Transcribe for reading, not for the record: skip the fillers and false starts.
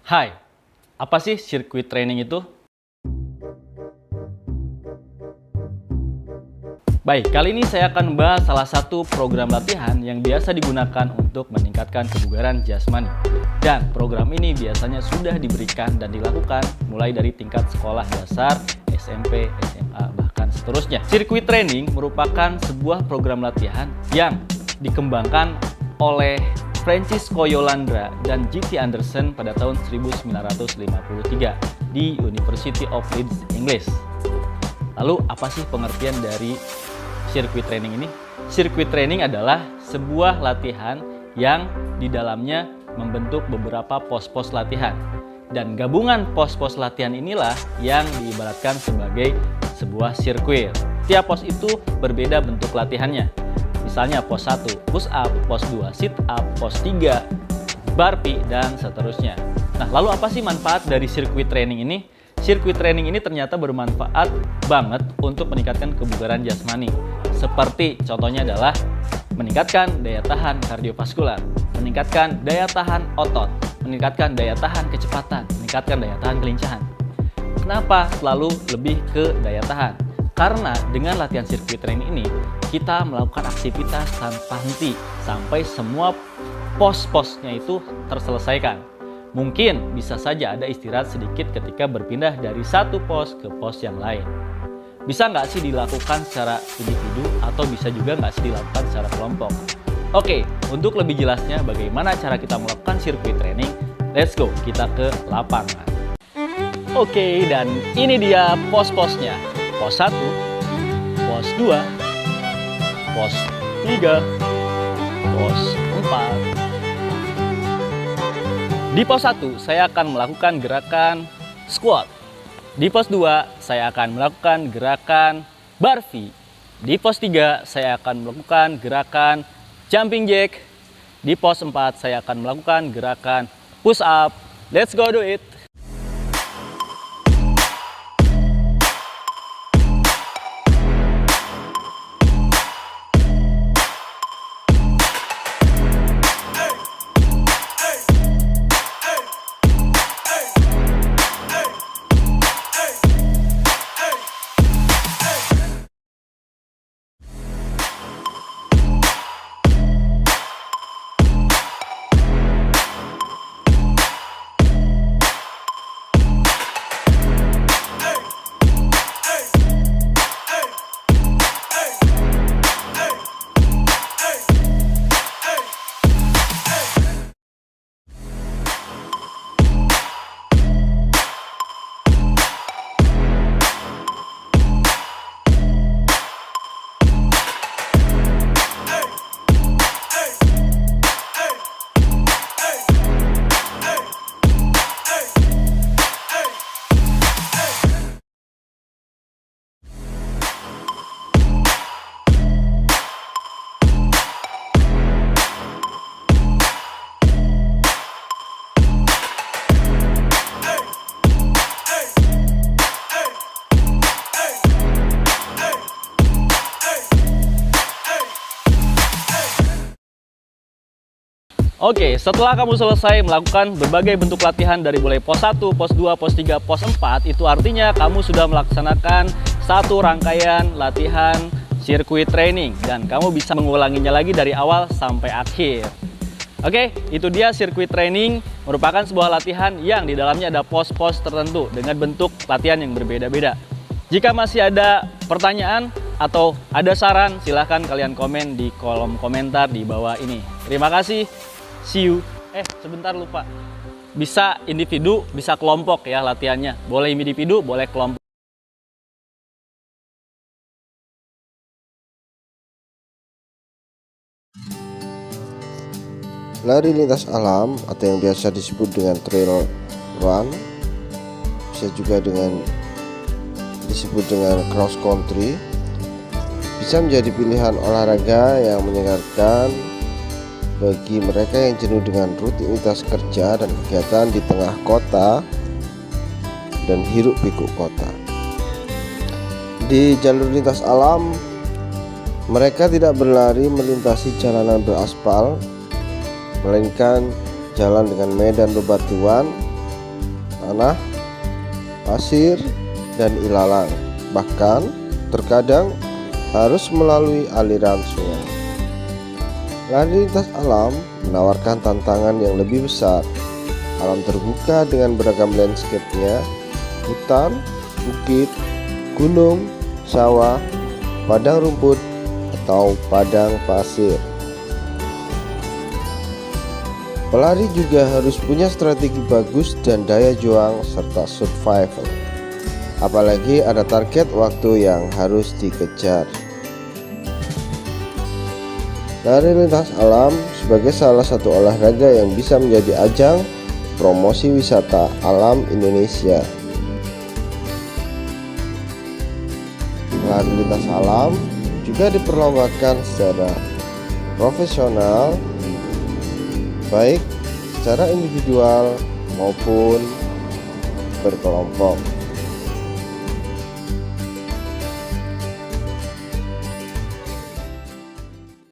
Hai, apa sih sirkuit training itu? Baik, kali ini saya akan membahas salah satu program latihan yang biasa digunakan untuk meningkatkan kebugaran jasmani. Dan program ini biasanya sudah diberikan dan dilakukan mulai dari tingkat sekolah dasar, SMP, SMA, bahkan seterusnya. Sirkuit training merupakan sebuah program latihan yang dikembangkan oleh Francisco Yolanda dan G.T. Anderson pada tahun 1953 di University of Leeds, Inggris. Lalu apa sih pengertian dari sirkuit training ini? Sirkuit training adalah sebuah latihan yang di dalamnya membentuk beberapa pos-pos latihan. Dan gabungan pos-pos latihan inilah yang diibaratkan sebagai sebuah sirkuit. Tiap pos itu berbeda bentuk latihannya. Misalnya pos 1 push up, pos 2 sit up, pos 3 burpee, dan seterusnya. Nah, lalu apa sih manfaat dari sirkuit training ini? Sirkuit training ini ternyata bermanfaat banget untuk meningkatkan kebugaran jasmani. Seperti contohnya adalah meningkatkan daya tahan kardiovaskular, meningkatkan daya tahan otot, meningkatkan daya tahan kecepatan, meningkatkan daya tahan kelincahan. Kenapa selalu lebih ke daya tahan? Karena dengan latihan sirkuit training ini, kita melakukan aktivitas tanpa henti sampai semua pos-posnya itu terselesaikan. Mungkin bisa saja ada istirahat sedikit ketika berpindah dari satu pos ke pos yang lain. Bisa nggak sih dilakukan secara individu atau bisa juga nggak sih dilakukan secara kelompok? Oke, untuk lebih jelasnya bagaimana cara kita melakukan sirkuit training, let's go, kita ke lapangan. Oke, dan ini dia pos-posnya. Pos 1, pos 2, pos 3, pos 4. Di pos 1, saya akan melakukan gerakan squat. Di pos 2, saya akan melakukan gerakan burpee. Di pos 3, saya akan melakukan gerakan jumping jack. Di pos 4, saya akan melakukan gerakan push up. Let's go do it! Oke, setelah kamu selesai melakukan berbagai bentuk latihan dari mulai pos 1, pos 2, pos 3, pos 4, itu artinya kamu sudah melaksanakan satu rangkaian latihan sirkuit training dan kamu bisa mengulanginya lagi dari awal sampai akhir. Oke, itu dia sirkuit training, merupakan sebuah latihan yang di dalamnya ada pos-pos tertentu dengan bentuk latihan yang berbeda-beda. Jika masih ada pertanyaan atau ada saran, silahkan kalian komen di kolom komentar di bawah ini. Terima kasih. See you. Sebentar lupa. Bisa individu, bisa kelompok ya latihannya. Boleh individu, boleh kelompok. Lari lintas alam atau yang biasa disebut dengan trail run, bisa juga disebut dengan cross country, bisa menjadi pilihan olahraga yang menyegarkan bagi mereka yang jenuh dengan rutinitas kerja dan kegiatan di tengah kota dan hiruk pikuk kota. Di jalur lintas alam, mereka tidak berlari melintasi jalanan beraspal, melainkan jalan dengan medan bebatuan tanah, pasir, dan ilalang. Bahkan terkadang harus melalui aliran sungai. Lari lintas alam menawarkan tantangan yang lebih besar. Alam terbuka dengan beragam landscape-nya, hutan, bukit, gunung, sawah, padang rumput, atau padang pasir. Pelari juga harus punya strategi bagus dan daya juang serta survival. Apalagi ada target waktu yang harus dikejar. Lari lintas alam sebagai salah satu olahraga yang bisa menjadi ajang promosi wisata alam Indonesia. Lari lintas alam juga diperlombakan secara profesional, baik secara individual maupun berkelompok.